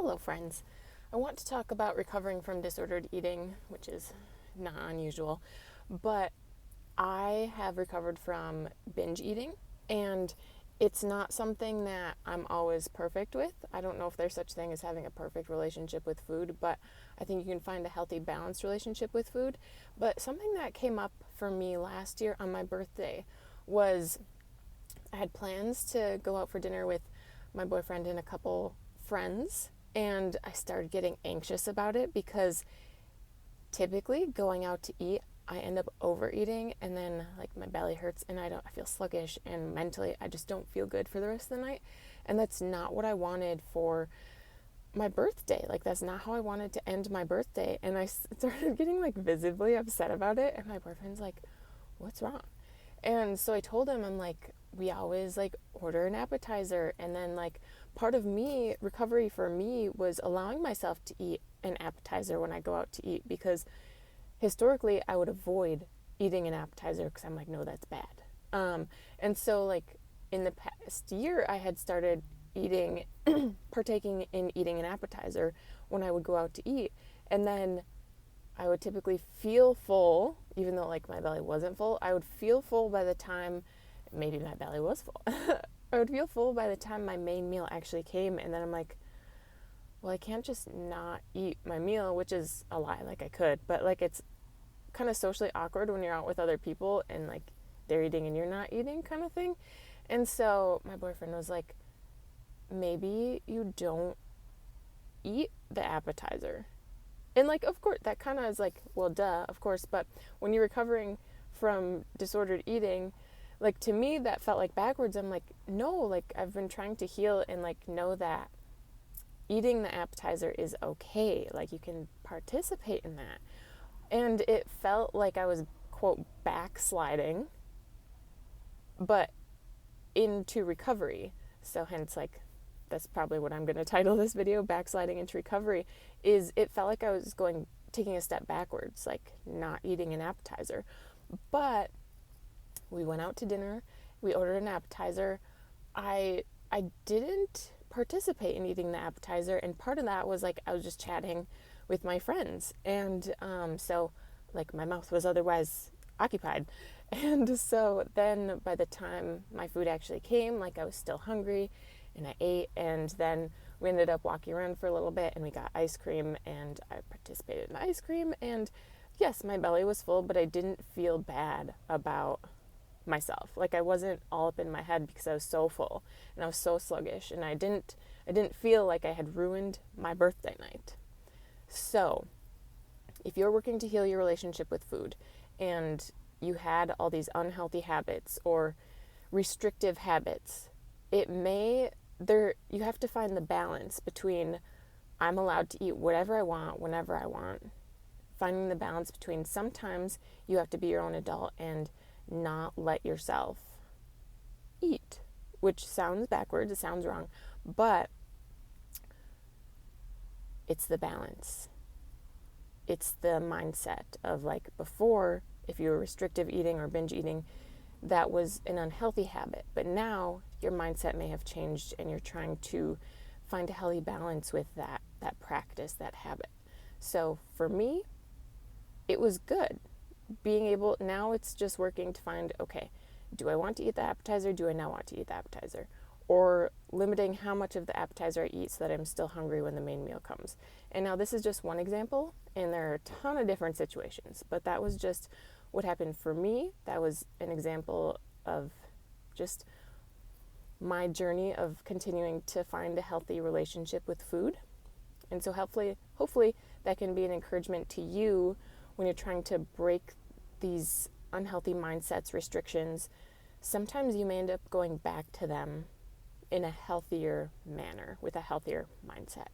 Hello, friends. I want to talk about recovering from disordered eating, which is not unusual, but I have recovered from binge eating, and it's not something that I'm always perfect with. I don't know if there's such thing as having a perfect relationship with food, but I think you can find a healthy, balanced relationship with food. But something that came up for me last year on my birthday was I had plans to go out for dinner with my boyfriend and a couple friends, and I started getting anxious about it because typically going out to eat, I end up overeating, and then like my belly hurts and I feel sluggish, and mentally I just don't feel good for the rest of the night. And that's not what I wanted for my birthday. Like, that's not how I wanted to end my birthday. And I started getting like visibly upset about it, and my boyfriend's like, "What's wrong?" And so I told him, I'm like, we always like order an appetizer, and then like part of me, recovery for me, was allowing myself to eat an appetizer when I go out to eat, because historically I would avoid eating an appetizer because I'm like, no, that's bad. And so like in the past year I had started eating partaking in eating an appetizer when I would go out to eat, and then I would typically feel full, even though like my belly wasn't full. I would feel full by the time maybe my belly was full. I would feel full by the time my main meal actually came, and then I'm like, well, I can't just not eat my meal, which is a lie. Like, I could, but like it's kind of socially awkward when you're out with other people and like they're eating and you're not eating, kind of thing. And so my boyfriend was like, maybe you don't eat the appetizer. And like, of course, that kind of is like, well, duh, of course. But when you're recovering from disordered eating, like, to me, that felt like backwards. I'm like, no, like, I've been trying to heal and like know that eating the appetizer is okay. Like, you can participate in that. And it felt like I was, quote, backsliding, but into recovery. So hence, like, that's probably what I'm going to title this video, Backsliding into Recovery, is it felt like I was taking a step backwards, like not eating an appetizer. But we went out to dinner, we ordered an appetizer. I didn't participate in eating the appetizer, and part of that was like I was just chatting with my friends, and so like my mouth was otherwise occupied. And so then by the time my food actually came, like I was still hungry, and I ate, and then we ended up walking around for a little bit, and we got ice cream, and I participated in the ice cream, and yes, my belly was full, but I didn't feel bad about myself. Like, I wasn't all up in my head because I was so full and I was so sluggish, and I didn't feel like I had ruined my birthday night. So if you're working to heal your relationship with food and you had all these unhealthy habits or restrictive habits, you have to find the balance between I'm allowed to eat whatever I want whenever I want. Finding the balance between sometimes you have to be your own adult and not let yourself eat, which sounds backwards, it sounds wrong, but it's the balance. It's the mindset of like before, if you were restrictive eating or binge eating, that was an unhealthy habit. But now your mindset may have changed and you're trying to find a healthy balance with that practice, that habit. So for me, it was good. Now it's just working to find, okay, do I want to eat the appetizer? Do I not want to eat the appetizer? Or limiting how much of the appetizer I eat so that I'm still hungry when the main meal comes. And now this is just one example, and there are a ton of different situations, but that was just what happened for me. That was an example of just my journey of continuing to find a healthy relationship with food. And so hopefully that can be an encouragement to you when you're trying to break these unhealthy mindsets, restrictions. Sometimes you may end up going back to them in a healthier manner with a healthier mindset.